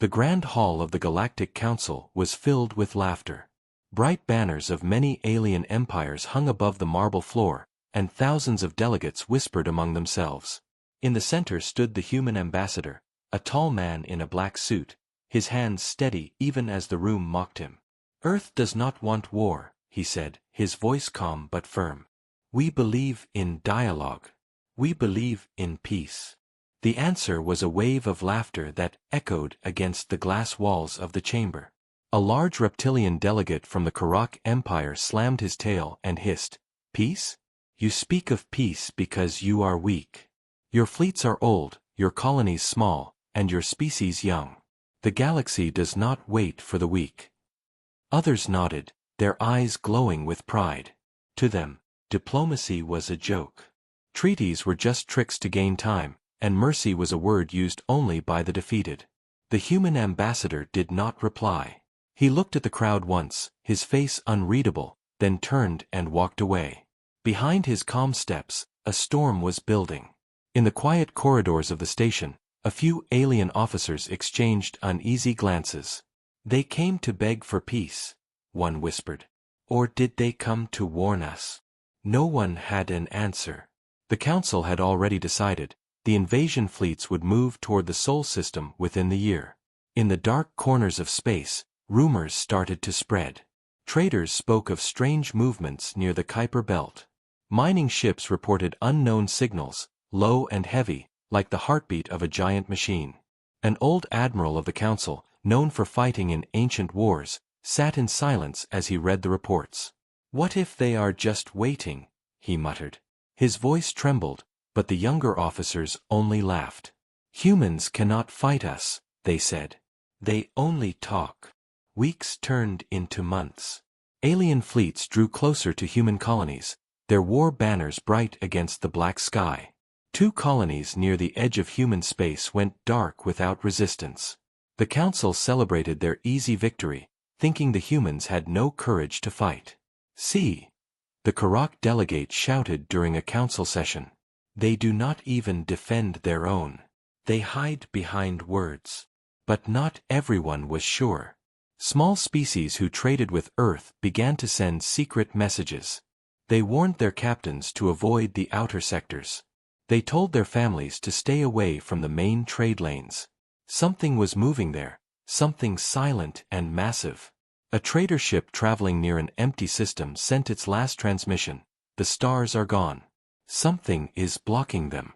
The Grand Hall of the Galactic Council was filled with laughter. Bright banners of many alien empires hung above the marble floor, and thousands of delegates whispered among themselves. In the center stood the human ambassador, a tall man in a black suit, his hands steady even as the room mocked him. "Earth does not want war," he said, his voice calm but firm. "We believe in dialogue. We believe in peace." The answer was a wave of laughter that echoed against the glass walls of the chamber. A large reptilian delegate from the Karak Empire slammed his tail and hissed, "Peace? You speak of peace because you are weak. Your fleets are old, your colonies small, and your species young. The galaxy does not wait for the weak." Others nodded, their eyes glowing with pride. To them, diplomacy was a joke. Treaties were just tricks to gain time, and mercy was a word used only by the defeated. The human ambassador did not reply. He looked at the crowd once, his face unreadable, then turned and walked away. Behind his calm steps, a storm was building. In the quiet corridors of the station, a few alien officers exchanged uneasy glances. "They came to beg for peace," one whispered. "Or did they come to warn us?" No one had an answer. The council had already decided. The invasion fleets would move toward the Sol system within the year. In the dark corners of space, rumors started to spread. Traders spoke of strange movements near the Kuiper Belt. Mining ships reported unknown signals, low and heavy, like the heartbeat of a giant machine. An old admiral of the council, known for fighting in ancient wars, sat in silence as he read the reports. "What if they are just waiting?" he muttered. His voice trembled, but the younger officers only laughed. "Humans cannot fight us," they said. "They only talk." Weeks turned into months. Alien fleets drew closer to human colonies, their war banners bright against the black sky. 2 colonies near the edge of human space went dark without resistance. The council celebrated their easy victory, thinking the humans had no courage to fight. "See!" the Karak delegate shouted during a council session. "They do not even defend their own. They hide behind words." But not everyone was sure. Small species who traded with Earth began to send secret messages. They warned their captains to avoid the outer sectors. They told their families to stay away from the main trade lanes. Something was moving there, something silent and massive. A trader ship traveling near an empty system sent its last transmission. "The stars are gone. Something is blocking them."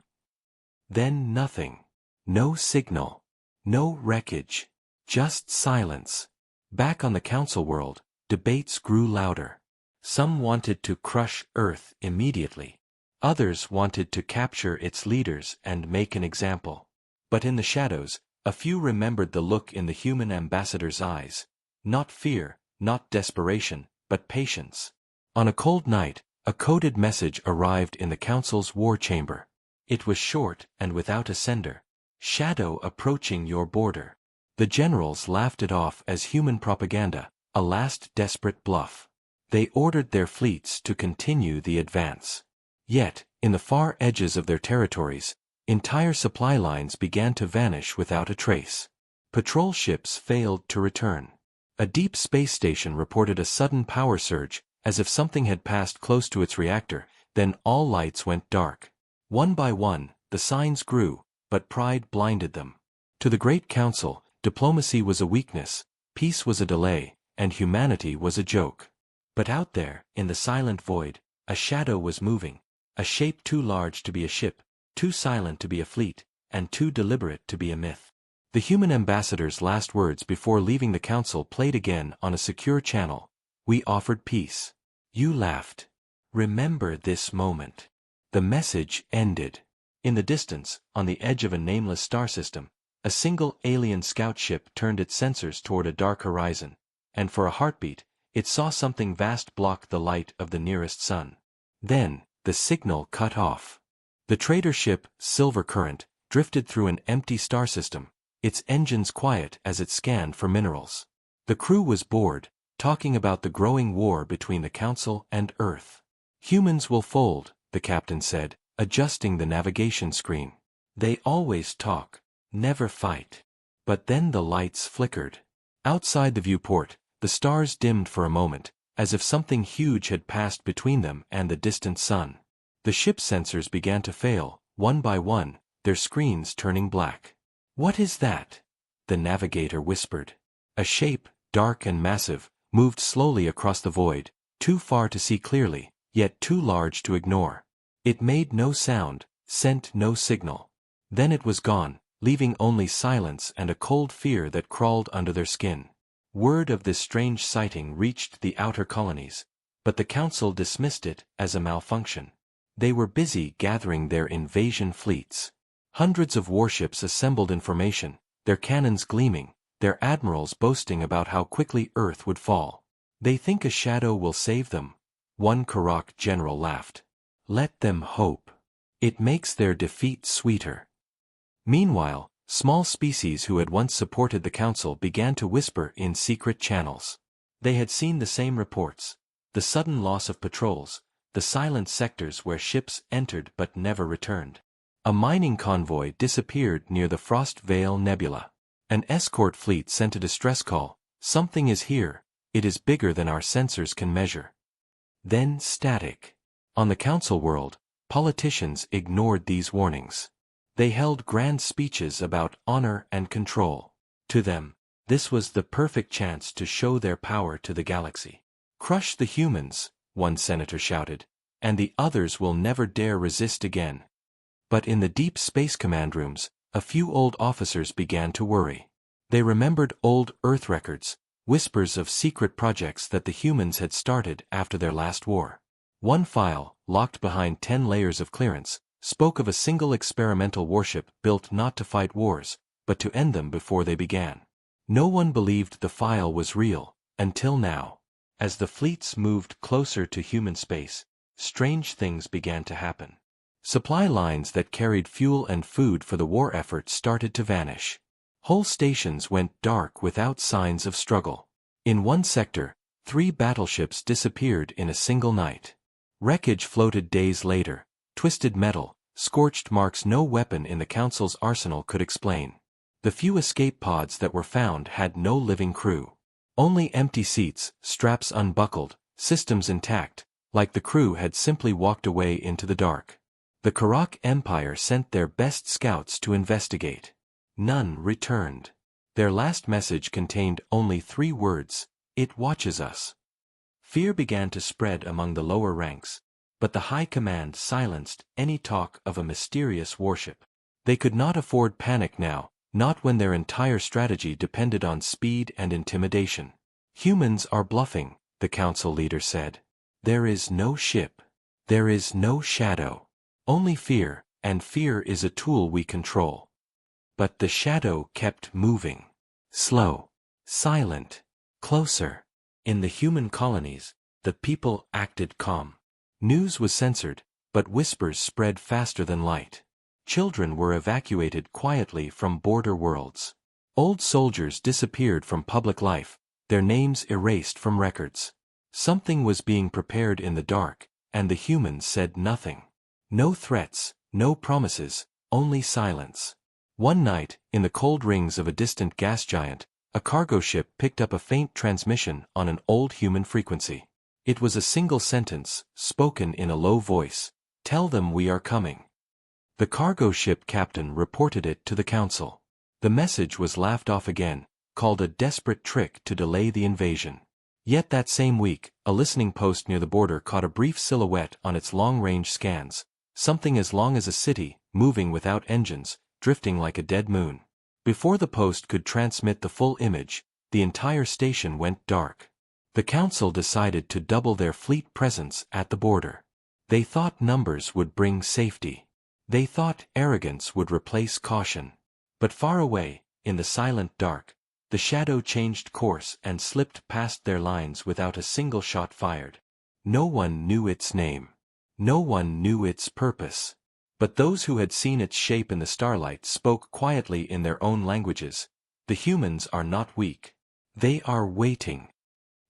Then nothing. No signal. No wreckage. Just silence. Back on the council world, debates grew louder. Some wanted to crush Earth immediately. Others wanted to capture its leaders and make an example. But in the shadows, a few remembered the look in the human ambassador's eyes. Not fear, not desperation, but patience. On a cold night, a coded message arrived in the council's war chamber. It was short and without a sender. "Shadow approaching your border." The generals laughed it off as human propaganda, a last desperate bluff. They ordered their fleets to continue the advance. Yet, in the far edges of their territories, entire supply lines began to vanish without a trace. Patrol ships failed to return. A deep space station reported a sudden power surge, as if something had passed close to its reactor, then all lights went dark. One by one, the signs grew, but pride blinded them. To the Great Council, diplomacy was a weakness, peace was a delay, and humanity was a joke. But out there, in the silent void, a shadow was moving, a shape too large to be a ship, too silent to be a fleet, and too deliberate to be a myth. The human ambassador's last words before leaving the council played again on a secure channel. "We offered peace. You laughed. Remember this moment." The message ended. In the distance, on the edge of a nameless star system, a single alien scout ship turned its sensors toward a dark horizon, and for a heartbeat, it saw something vast block the light of the nearest sun. Then, the signal cut off. The trader ship, Silver Current, drifted through an empty star system, its engines quiet as it scanned for minerals. The crew was bored, talking about the growing war between the Council and Earth. "Humans will fold," the captain said, adjusting the navigation screen. "They always talk, never fight." But then the lights flickered. Outside the viewport, the stars dimmed for a moment, as if something huge had passed between them and the distant sun. The ship's sensors began to fail, one by one, their screens turning black. "What is that?" the navigator whispered. A shape, dark and massive, moved slowly across the void, too far to see clearly, yet too large to ignore. It made no sound, sent no signal. Then it was gone, leaving only silence and a cold fear that crawled under their skin. Word of this strange sighting reached the outer colonies, but the council dismissed it as a malfunction. They were busy gathering their invasion fleets. Hundreds of warships assembled in formation, their cannons gleaming, their admirals boasting about how quickly Earth would fall. "They think a shadow will save them," one Karak general laughed. "Let them hope. It makes their defeat sweeter." Meanwhile, small species who had once supported the council began to whisper in secret channels. They had seen the same reports: the sudden loss of patrols, the silent sectors where ships entered but never returned. A mining convoy disappeared near the Frost Veil Nebula. An escort fleet sent a distress call: "Something is here, it is bigger than our sensors can measure." Then static. On the council world, politicians ignored these warnings. They held grand speeches about honor and control. To them, this was the perfect chance to show their power to the galaxy. "Crush the humans," one senator shouted, "and the others will never dare resist again." But in the deep space command rooms, a few old officers began to worry. They remembered old Earth records, whispers of secret projects that the humans had started after their last war. One file, locked behind 10 layers of clearance, spoke of a single experimental warship built not to fight wars, but to end them before they began. No one believed the file was real, until now. As the fleets moved closer to human space, strange things began to happen. Supply lines that carried fuel and food for the war effort started to vanish. Whole stations went dark without signs of struggle. In one sector, 3 battleships disappeared in a single night. Wreckage floated days later, twisted metal, scorched marks no weapon in the council's arsenal could explain. The few escape pods that were found had no living crew. Only empty seats, straps unbuckled, systems intact, like the crew had simply walked away into the dark. The Karak Empire sent their best scouts to investigate. None returned. Their last message contained only 3 words: "It watches us." Fear began to spread among the lower ranks, but the high command silenced any talk of a mysterious warship. They could not afford panic now, not when their entire strategy depended on speed and intimidation. "Humans are bluffing," the council leader said. "There is no ship. There is no shadow. Only fear, and fear is a tool we control." But the shadow kept moving. Slow. Silent. Closer. In the human colonies, the people acted calm. News was censored, but whispers spread faster than light. Children were evacuated quietly from border worlds. Old soldiers disappeared from public life, their names erased from records. Something was being prepared in the dark, and the humans said nothing. No threats, no promises, only silence. One night, in the cold rings of a distant gas giant, a cargo ship picked up a faint transmission on an old human frequency. It was a single sentence, spoken in a low voice: "Tell them we are coming." The cargo ship captain reported it to the council. The message was laughed off again, called a desperate trick to delay the invasion. Yet that same week, a listening post near the border caught a brief silhouette on its long-range scans, something as long as a city, moving without engines, drifting like a dead moon. Before the post could transmit the full image, the entire station went dark. The council decided to double their fleet presence at the border. They thought numbers would bring safety. They thought arrogance would replace caution. But far away, in the silent dark, the shadow changed course and slipped past their lines without a single shot fired. No one knew its name. No one knew its purpose. But those who had seen its shape in the starlight spoke quietly in their own languages: "The humans are not weak. They are waiting."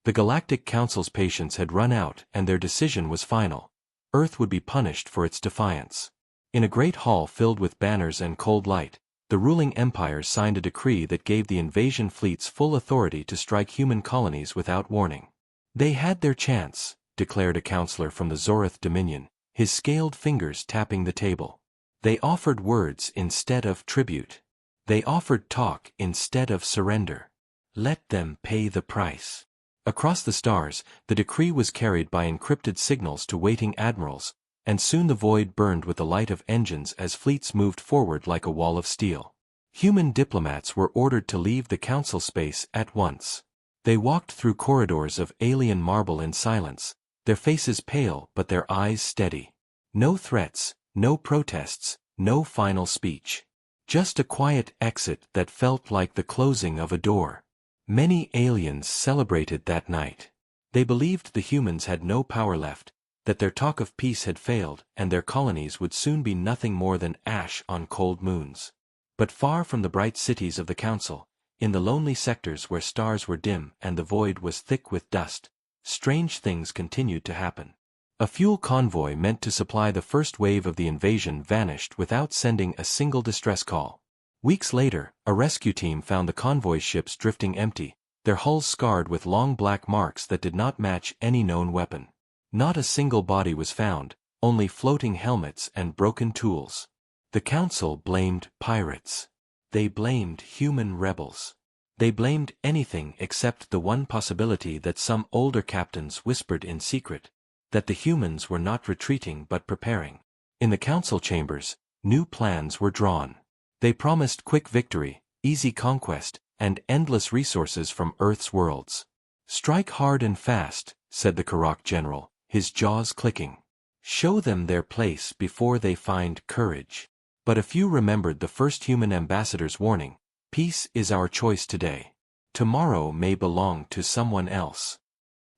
The Galactic Council's patience had run out and their decision was final. Earth would be punished for its defiance. In a great hall filled with banners and cold light, the ruling empires signed a decree that gave the invasion fleets full authority to strike human colonies without warning. They had their chance, declared a counselor from the Zorith Dominion, his scaled fingers tapping the table. They offered words instead of tribute. They offered talk instead of surrender. Let them pay the price. Across the stars, the decree was carried by encrypted signals to waiting admirals, and soon the void burned with the light of engines as fleets moved forward like a wall of steel. Human diplomats were ordered to leave the council space at once. They walked through corridors of alien marble in silence, their faces pale but their eyes steady. No threats, no protests, no final speech. Just a quiet exit that felt like the closing of a door. Many aliens celebrated that night. They believed the humans had no power left, that their talk of peace had failed, and their colonies would soon be nothing more than ash on cold moons. But far from the bright cities of the council, in the lonely sectors where stars were dim and the void was thick with dust, strange things continued to happen. A fuel convoy meant to supply the first wave of the invasion vanished without sending a single distress call. Weeks later, a rescue team found the convoy ships drifting empty, their hulls scarred with long black marks that did not match any known weapon. Not a single body was found, only floating helmets and broken tools. The council blamed pirates. They blamed human rebels. They blamed anything except the one possibility that some older captains whispered in secret, that the humans were not retreating but preparing. In the council chambers, new plans were drawn. They promised quick victory, easy conquest, and endless resources from Earth's worlds. "Strike hard and fast," said the Karak general, his jaws clicking. "Show them their place before they find courage." But a few remembered the first human ambassador's warning: peace is our choice today. Tomorrow may belong to someone else.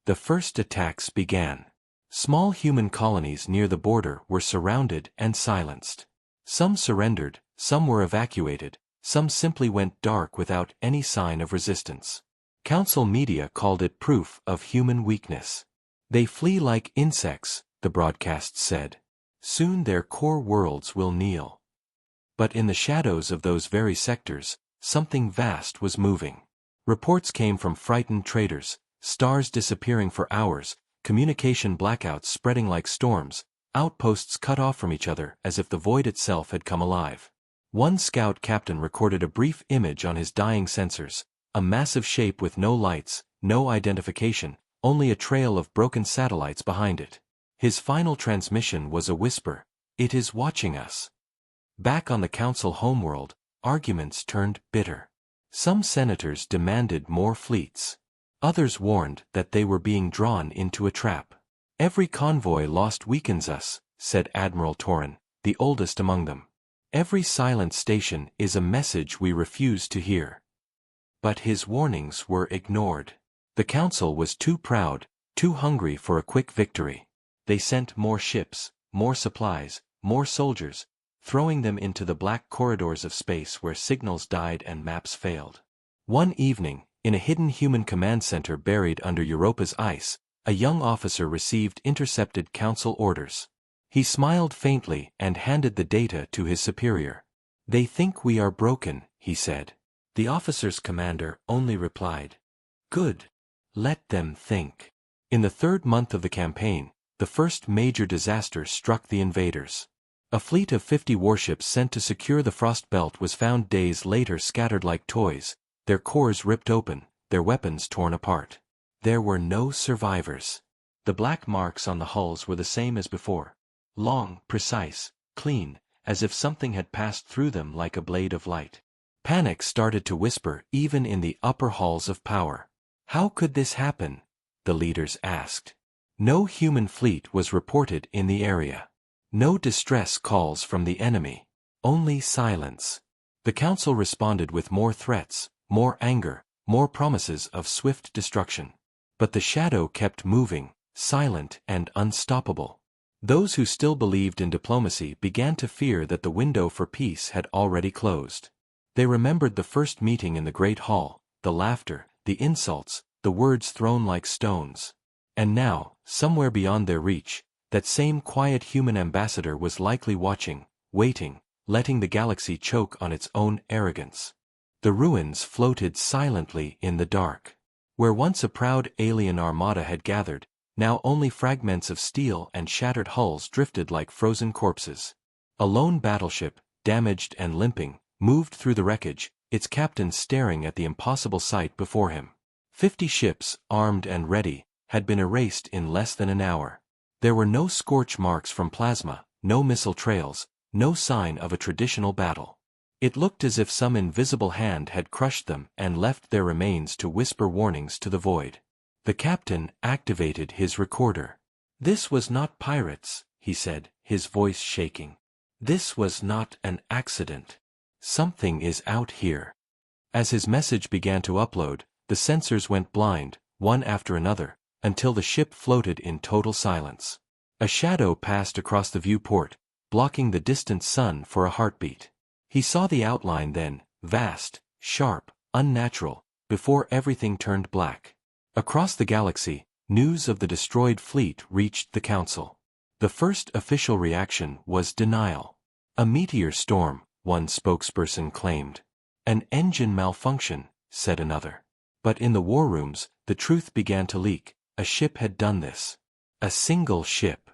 The first attacks began. Small human colonies near the border were surrounded and silenced. Some surrendered, some were evacuated, some simply went dark without any sign of resistance. Council media called it proof of human weakness. "They flee like insects," the broadcasts said. "Soon their core worlds will kneel." But in the shadows of those very sectors, something vast was moving. Reports came from frightened traders, stars disappearing for hours, communication blackouts spreading like storms, outposts cut off from each other as if the void itself had come alive. One scout captain recorded a brief image on his dying sensors, a massive shape with no lights, no identification, only a trail of broken satellites behind it. His final transmission was a whisper: "It is watching us." Back on the council homeworld, arguments turned bitter. Some senators demanded more fleets. Others warned that they were being drawn into a trap. "Every convoy lost weakens us," said Admiral Torin, the oldest among them. "Every silent station is a message we refuse to hear." But his warnings were ignored. The council was too proud, too hungry for a quick victory. They sent more ships, more supplies, more soldiers, throwing them into the black corridors of space where signals died and maps failed. One evening, in a hidden human command center buried under Europa's ice, a young officer received intercepted council orders. He smiled faintly and handed the data to his superior. "They think we are broken," he said. The officer's commander only replied, "Good. Let them think." In the third month of the campaign, the first major disaster struck the invaders. A fleet of 50 warships sent to secure the Frost Belt was found days later scattered like toys, their cores ripped open, their weapons torn apart. There were no survivors. The black marks on the hulls were the same as before. Long, precise, clean, as if something had passed through them like a blade of light. Panic started to whisper even in the upper halls of power. "How could this happen?" the leaders asked. No human fleet was reported in the area. No distress calls from the enemy. Only silence. The council responded with more threats, more anger, more promises of swift destruction. But the shadow kept moving, silent and unstoppable. Those who still believed in diplomacy began to fear that the window for peace had already closed. They remembered the first meeting in the Great Hall, the laughter, the insults, the words thrown like stones. And now, somewhere beyond their reach, that same quiet human ambassador was likely watching, waiting, letting the galaxy choke on its own arrogance. The ruins floated silently in the dark. Where once a proud alien armada had gathered, now only fragments of steel and shattered hulls drifted like frozen corpses. A lone battleship, damaged and limping, moved through the wreckage, its captain staring at the impossible sight before him. 50 ships, armed and ready, had been erased in less than an hour. There were no scorch marks from plasma, no missile trails, no sign of a traditional battle. It looked as if some invisible hand had crushed them and left their remains to whisper warnings to the void. The captain activated his recorder. "This was not pirates," he said, his voice shaking. "This was not an accident. Something is out here." As his message began to upload, the sensors went blind, one after another, until the ship floated in total silence. A shadow passed across the viewport, blocking the distant sun for a heartbeat. He saw the outline then, vast, sharp, unnatural, before everything turned black. Across the galaxy, news of the destroyed fleet reached the Council. The first official reaction was denial. "A meteor storm," one spokesperson claimed. "An engine malfunction," said another. But in the war rooms, the truth began to leak. A ship had done this. A single ship.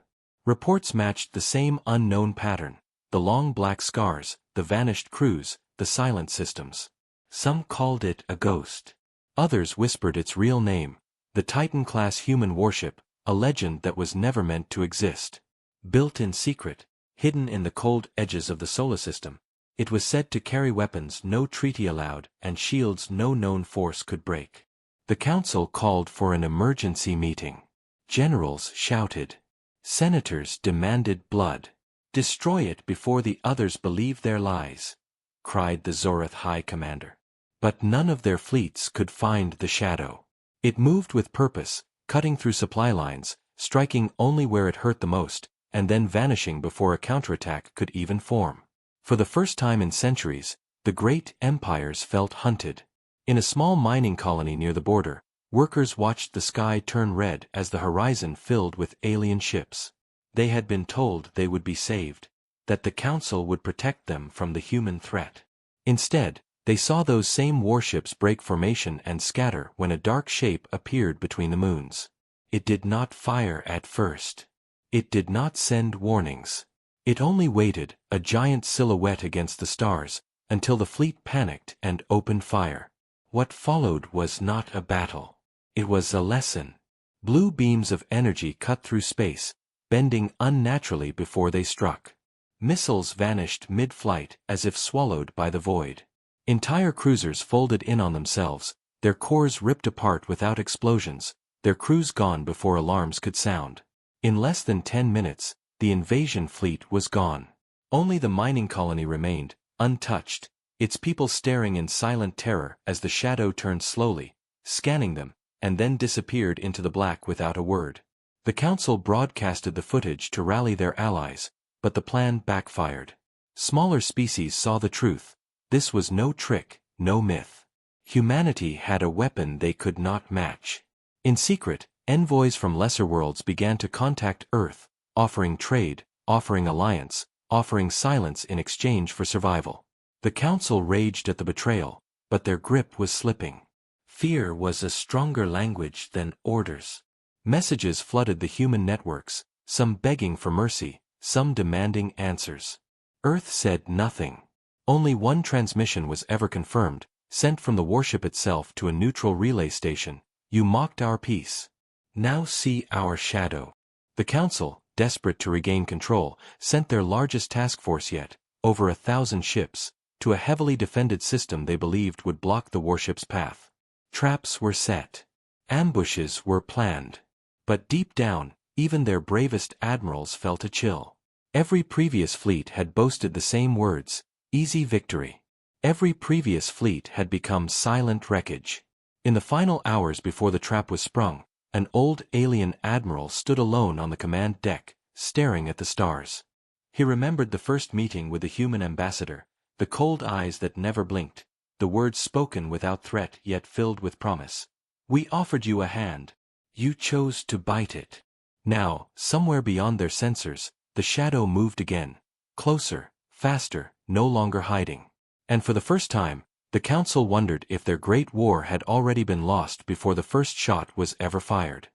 Reports matched the same unknown pattern: the long black scars, the vanished crews, the silent systems. Some called it a ghost. Others whispered its real name: the Titan-class human warship, a legend that was never meant to exist. Built in secret, hidden in the cold edges of the solar system, it was said to carry weapons no treaty allowed and shields no known force could break. The Council called for an emergency meeting. Generals shouted. Senators demanded blood. "Destroy it before the others believe their lies," cried the Zoreth High Commander. But none of their fleets could find the shadow. It moved with purpose, cutting through supply lines, striking only where it hurt the most, and then vanishing before a counterattack could even form. For the first time in centuries, the great empires felt hunted. In a small mining colony near the border, workers watched the sky turn red as the horizon filled with alien ships. They had been told they would be saved, that the Council would protect them from the human threat. Instead, they saw those same warships break formation and scatter when a dark shape appeared between the moons. It did not fire at first. It did not send warnings. It only waited, a giant silhouette against the stars, until the fleet panicked and opened fire. What followed was not a battle. It was a lesson. Blue beams of energy cut through space, bending unnaturally before they struck. Missiles vanished mid-flight as if swallowed by the void. Entire cruisers folded in on themselves, their cores ripped apart without explosions, their crews gone before alarms could sound. In less than 10 minutes, the invasion fleet was gone. Only the mining colony remained, untouched, its people staring in silent terror as the shadow turned slowly, scanning them, and then disappeared into the black without a word. The Council broadcasted the footage to rally their allies, but the plan backfired. Smaller species saw the truth. This was no trick, no myth. Humanity had a weapon they could not match. In secret, envoys from lesser worlds began to contact Earth, offering trade, offering alliance, offering silence in exchange for survival. The Council raged at the betrayal, but their grip was slipping. Fear was a stronger language than orders. Messages flooded the human networks, some begging for mercy, some demanding answers. Earth said nothing. Only one transmission was ever confirmed, sent from the warship itself to a neutral relay station: "You mocked our peace. Now see our shadow." The Council, desperate to regain control, sent their largest task force yet, over 1,000 ships, to a heavily defended system they believed would block the warship's path. Traps were set. Ambushes were planned. But deep down, even their bravest admirals felt a chill. Every previous fleet had boasted the same words: easy victory. Every previous fleet had become silent wreckage. In the final hours before the trap was sprung, an old alien admiral stood alone on the command deck, staring at the stars. He remembered the first meeting with the human ambassador, the cold eyes that never blinked, the words spoken without threat yet filled with promise. "We offered you a hand. You chose to bite it." Now, somewhere beyond their sensors, the shadow moved again. Closer, faster, no longer hiding. And for the first time, the council wondered if their great war had already been lost before the first shot was ever fired.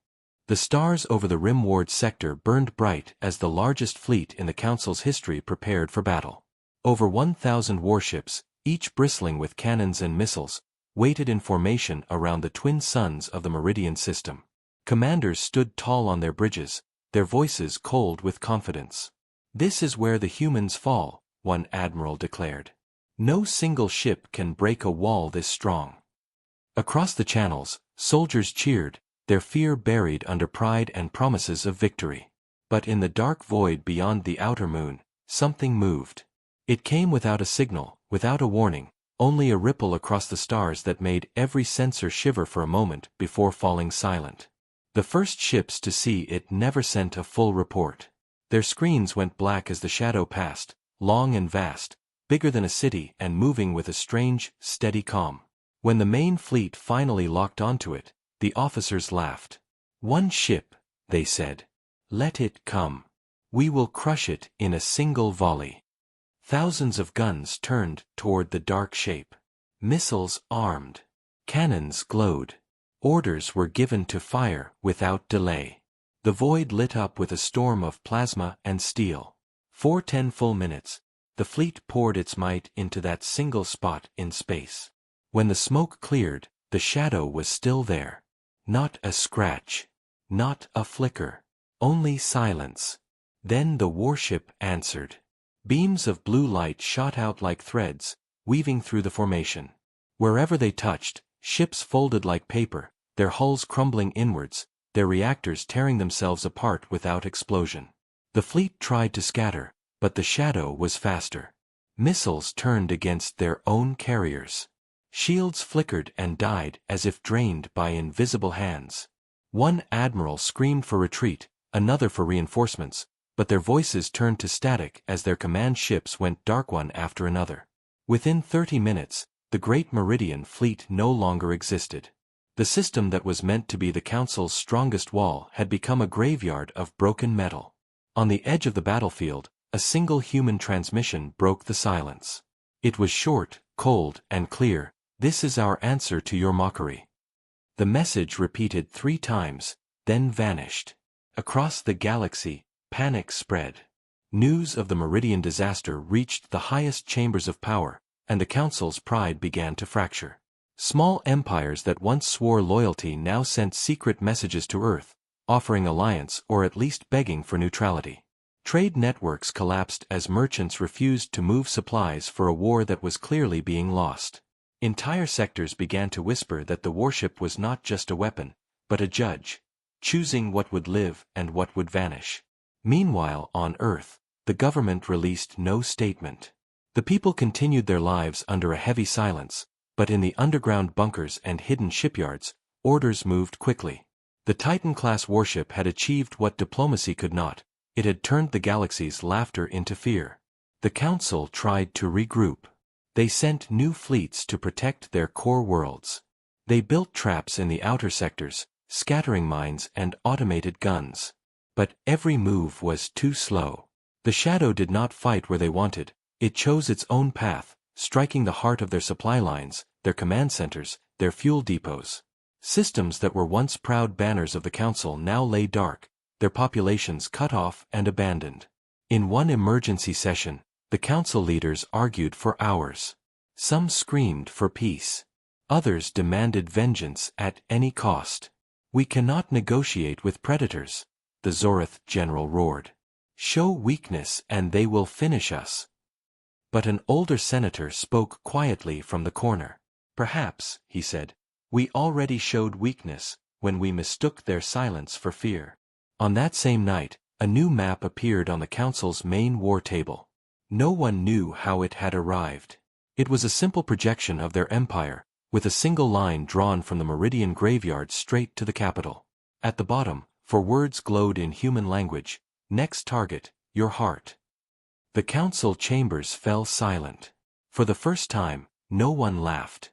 The stars over the rimward sector burned bright as the largest fleet in the council's history prepared for battle. Over 1,000 warships, each bristling with cannons and missiles, waited in formation around the twin suns of the Meridian system. Commanders stood tall on their bridges, their voices cold with confidence. "This is where the humans fall," one admiral declared. "No single ship can break a wall this strong." Across the channels, soldiers cheered, their fear buried under pride and promises of victory. But in the dark void beyond the outer moon, something moved. It came without a signal, without a warning, only a ripple across the stars that made every sensor shiver for a moment before falling silent. The first ships to see it never sent a full report. Their screens went black as the shadow passed, long and vast, bigger than a city and moving with a strange, steady calm. When the main fleet finally locked onto it, the officers laughed. "One ship," they said. "Let it come. We will crush it in a single volley." Thousands of guns turned toward the dark shape. Missiles armed. Cannons glowed. Orders were given to fire without delay. The void lit up with a storm of plasma and steel. For 10 full minutes, the fleet poured its might into that single spot in space. When the smoke cleared, the shadow was still there. Not a scratch. Not a flicker. Only silence. Then the warship answered. Beams of blue light shot out like threads, weaving through the formation. Wherever they touched, ships folded like paper, their hulls crumbling inwards, their reactors tearing themselves apart without explosion. The fleet tried to scatter, but the shadow was faster. Missiles turned against their own carriers. Shields flickered and died as if drained by invisible hands. One admiral screamed for retreat, another for reinforcements, but their voices turned to static as their command ships went dark one after another. Within 30 minutes, the Great Meridian Fleet no longer existed. The system that was meant to be the Council's strongest wall had become a graveyard of broken metal. On the edge of the battlefield, a single human transmission broke the silence. It was short, cold, and clear. "This is our answer to your mockery." The message repeated 3 times, then vanished. Across the galaxy, panic spread. News of the Meridian disaster reached the highest chambers of power, and the Council's pride began to fracture. Small empires that once swore loyalty now sent secret messages to Earth, offering alliance or at least begging for neutrality. Trade networks collapsed as merchants refused to move supplies for a war that was clearly being lost. Entire sectors began to whisper that the warship was not just a weapon, but a judge, choosing what would live and what would vanish. Meanwhile, on Earth, the government released no statement. The people continued their lives under a heavy silence, but in the underground bunkers and hidden shipyards, orders moved quickly. The Titan-class warship had achieved what diplomacy could not. It had turned the galaxy's laughter into fear. The Council tried to regroup. They sent new fleets to protect their core worlds. They built traps in the outer sectors, scattering mines and automated guns. But every move was too slow. The shadow did not fight where they wanted. It chose its own path, striking the heart of their supply lines, their command centers, their fuel depots. Systems that were once proud banners of the Council now lay dark, their populations cut off and abandoned. In one emergency session, the Council leaders argued for hours. Some screamed for peace. Others demanded vengeance at any cost. "We cannot negotiate with predators," the Zorith general roared. "Show weakness and they will finish us." But an older senator spoke quietly from the corner. "Perhaps," he said, "we already showed weakness when we mistook their silence for fear." On that same night, a new map appeared on the Council's main war table. No one knew how it had arrived. It was a simple projection of their empire, with a single line drawn from the Meridian graveyard straight to the capital. At the bottom, for words glowed in human language, "Next target, your heart." The Council chambers fell silent. For the first time, no one laughed.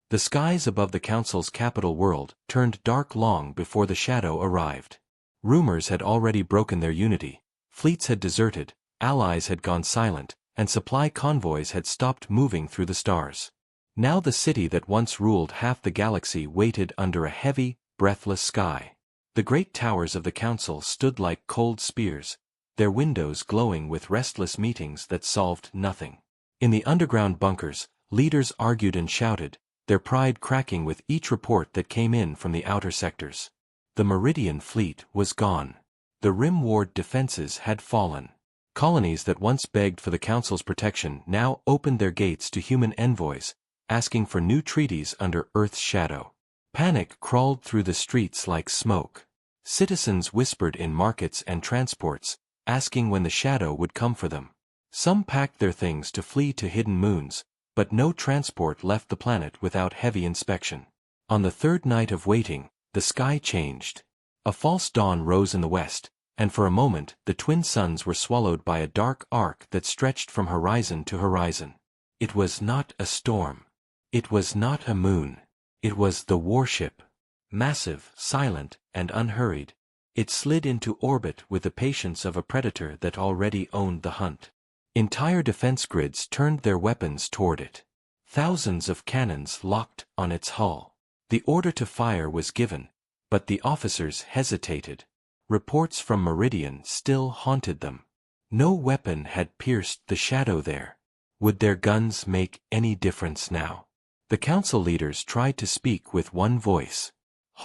The skies above the Council's capital world turned dark long before the shadow arrived. Rumors had already broken their unity, fleets had deserted, allies had gone silent, and supply convoys had stopped moving through the stars. Now the city that once ruled half the galaxy waited under a heavy, breathless sky. The great towers of the council stood like cold spears, their windows glowing with restless meetings that solved nothing. In the underground bunkers, leaders argued and shouted, their pride cracking with each report that came in from the outer sectors. The Meridian fleet was gone. The rim-ward defenses had fallen. Colonies that once begged for the Council's protection now opened their gates to human envoys, asking for new treaties under Earth's shadow. Panic crawled through the streets like smoke. Citizens whispered in markets and transports, asking when the shadow would come for them. Some packed their things to flee to hidden moons, but no transport left the planet without heavy inspection. On the third night of waiting, the sky changed. A false dawn rose in the west, and for a moment the twin suns were swallowed by a dark arc that stretched from horizon to horizon. It was not a storm. It was not a moon. It was the Warship. Massive, silent, and unhurried, it slid into orbit with the patience of a predator that already owned the hunt. Entire defense grids turned their weapons toward it. Thousands of cannons locked on its hull. The order to fire was given, but the officers hesitated. Reports from Meridian still haunted them. No weapon had pierced the shadow there. Would their guns make any difference now? The council leaders tried to speak with one voice.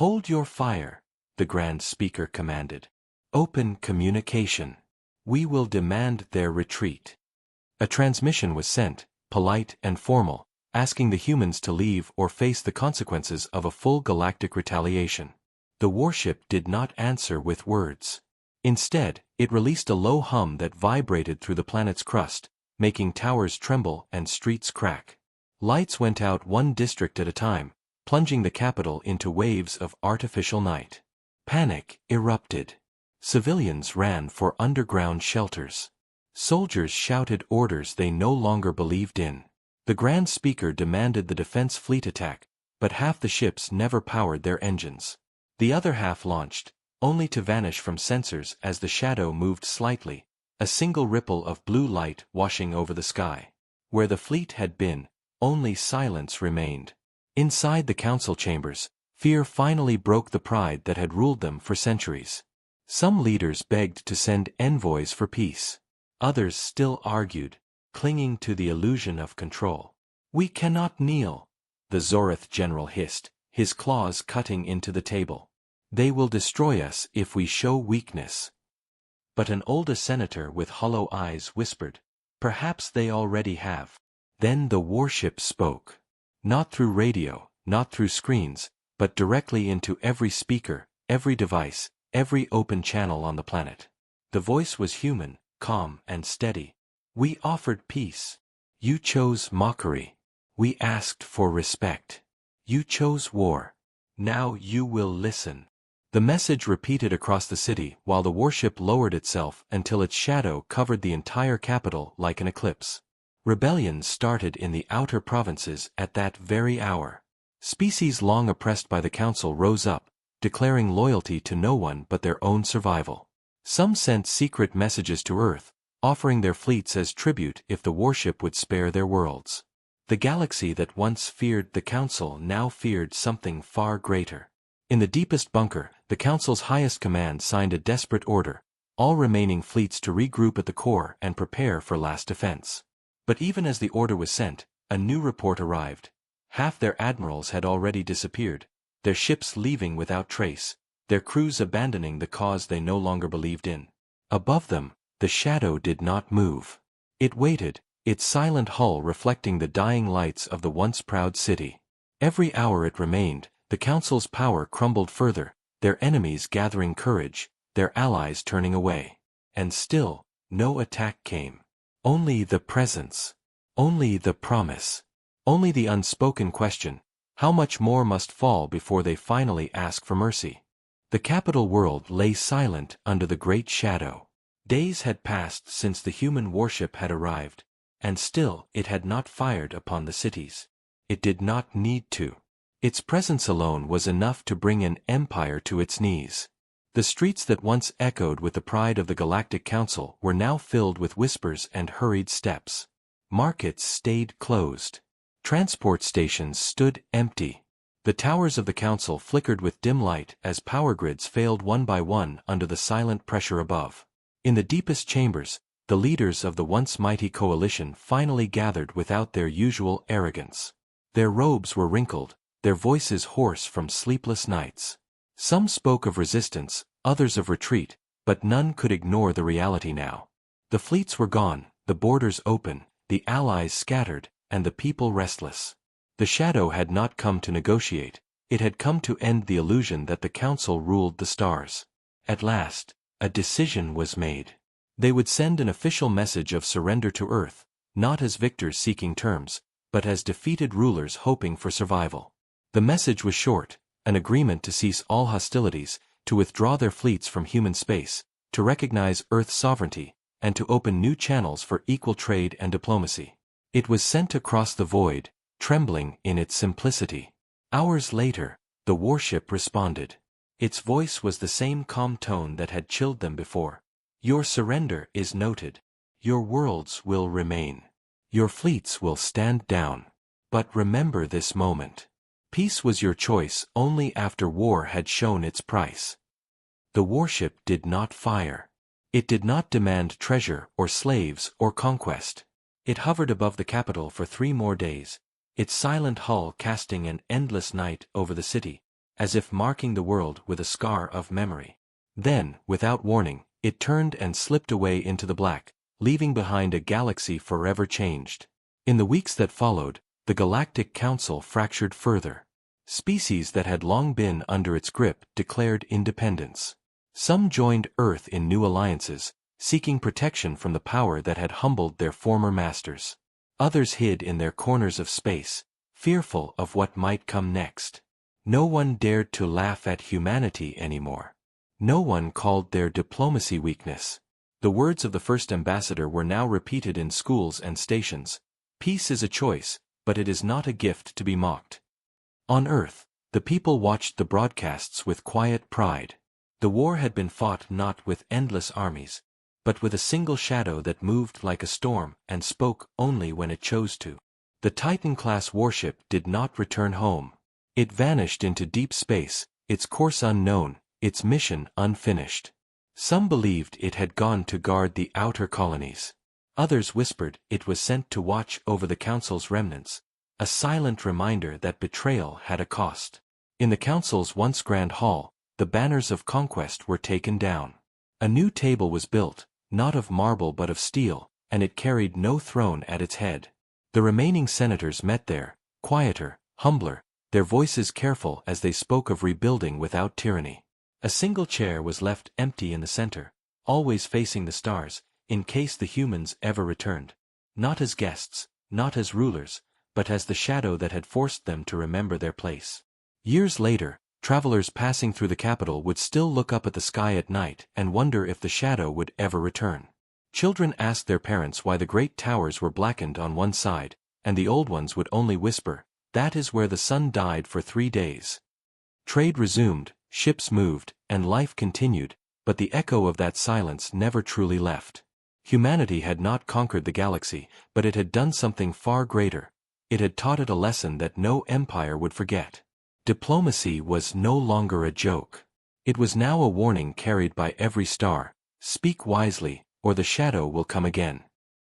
"Hold your fire," the Grand Speaker commanded. "Open communication. We will demand their retreat." A transmission was sent, polite and formal, asking the humans to leave or face the consequences of a full galactic retaliation. The warship did not answer with words. Instead, it released a low hum that vibrated through the planet's crust, making towers tremble and streets crack. Lights went out one district at a time, plunging the capital into waves of artificial night. Panic erupted. Civilians ran for underground shelters. Soldiers shouted orders they no longer believed in. The Grand Speaker demanded the defense fleet attack, but half the ships never powered their engines. The other half launched, only to vanish from sensors as the shadow moved slightly, a single ripple of blue light washing over the sky. Where the fleet had been, only silence remained. Inside the council chambers, fear finally broke the pride that had ruled them for centuries. Some leaders begged to send envoys for peace. Others still argued, clinging to the illusion of control. "We cannot kneel," the Zorith general hissed, his claws cutting into the table. "They will destroy us if we show weakness." But an older senator with hollow eyes whispered, "Perhaps they already have." Then the warship spoke. Not through radio, not through screens, but directly into every speaker, every device, every open channel on the planet. The voice was human, calm and steady. "We offered peace. You chose mockery. We asked for respect. You chose war. Now you will listen." The message repeated across the city while the warship lowered itself until its shadow covered the entire capital like an eclipse. Rebellions started in the outer provinces at that very hour. Species long oppressed by the council rose up, declaring loyalty to no one but their own survival. Some sent secret messages to Earth, offering their fleets as tribute if the warship would spare their worlds. The galaxy that once feared the council now feared something far greater. In the deepest bunker, the council's highest command signed a desperate order, all remaining fleets to regroup at the core and prepare for last defense. But even as the order was sent, a new report arrived. Half their admirals had already disappeared, their ships leaving without trace, their crews abandoning the cause they no longer believed in. Above them, the shadow did not move. It waited, its silent hull reflecting the dying lights of the once proud city. Every hour it remained, the council's power crumbled further, their enemies gathering courage, their allies turning away. And still, no attack came. Only the presence. Only the promise. Only the unspoken question, how much more must fall before they finally ask for mercy? The capital world lay silent under the great shadow. Days had passed since the human warship had arrived, and still it had not fired upon the cities. It did not need to. Its presence alone was enough to bring an empire to its knees. The streets that once echoed with the pride of the Galactic Council were now filled with whispers and hurried steps. Markets stayed closed. Transport stations stood empty. The towers of the Council flickered with dim light as power grids failed one by one under the silent pressure above. In the deepest chambers, the leaders of the once mighty coalition finally gathered without their usual arrogance. Their robes were wrinkled, their voices hoarse from sleepless nights. Some spoke of resistance, others of retreat, but none could ignore the reality now. The fleets were gone, the borders open, the allies scattered, and the people restless. The shadow had not come to negotiate, it had come to end the illusion that the Council ruled the stars. At last, a decision was made. They would send an official message of surrender to Earth, not as victors seeking terms, but as defeated rulers hoping for survival. The message was short: an agreement to cease all hostilities, to withdraw their fleets from human space, to recognize Earth's sovereignty, and to open new channels for equal trade and diplomacy. It was sent across the void, trembling in its simplicity. Hours later, the warship responded. Its voice was the same calm tone that had chilled them before. Your surrender is noted. Your worlds will remain. Your fleets will stand down. But remember this moment. Peace was your choice only after war had shown its price. The warship did not fire. It did not demand treasure or slaves or conquest. It hovered above the capital for 3 more days, its silent hull casting an endless night over the city, as if marking the world with a scar of memory. Then, without warning, it turned and slipped away into the black, leaving behind a galaxy forever changed. In the weeks that followed, the Galactic Council fractured further. Species that had long been under its grip declared independence. Some joined Earth in new alliances, seeking protection from the power that had humbled their former masters. Others hid in their corners of space, fearful of what might come next. No one dared to laugh at humanity anymore. No one called their diplomacy weakness. The words of the first ambassador were now repeated in schools and stations. Peace is a choice, but it is not a gift to be mocked. On Earth, the people watched the broadcasts with quiet pride. The war had been fought not with endless armies, but with a single shadow that moved like a storm and spoke only when it chose to. The Titan-class warship did not return home. It vanished into deep space, its course unknown, its mission unfinished. Some believed it had gone to guard the outer colonies. Others whispered it was sent to watch over the Council's remnants, a silent reminder that betrayal had a cost. In the Council's once grand hall, the banners of conquest were taken down. A new table was built, not of marble but of steel, and it carried no throne at its head. The remaining senators met there, quieter, humbler, their voices careful as they spoke of rebuilding without tyranny. A single chair was left empty in the center, always facing the stars, in case the humans ever returned. Not as guests, not as rulers, but as the shadow that had forced them to remember their place. Years later, travelers passing through the capital would still look up at the sky at night and wonder if the shadow would ever return. Children asked their parents why the great towers were blackened on one side, and the old ones would only whisper, "That is where the sun died for 3 days." Trade resumed, ships moved, and life continued, but the echo of that silence never truly left. Humanity had not conquered the galaxy, but it had done something far greater. It had taught it a lesson that no empire would forget. Diplomacy was no longer a joke. It was now a warning carried by every star: speak wisely, or the shadow will come again.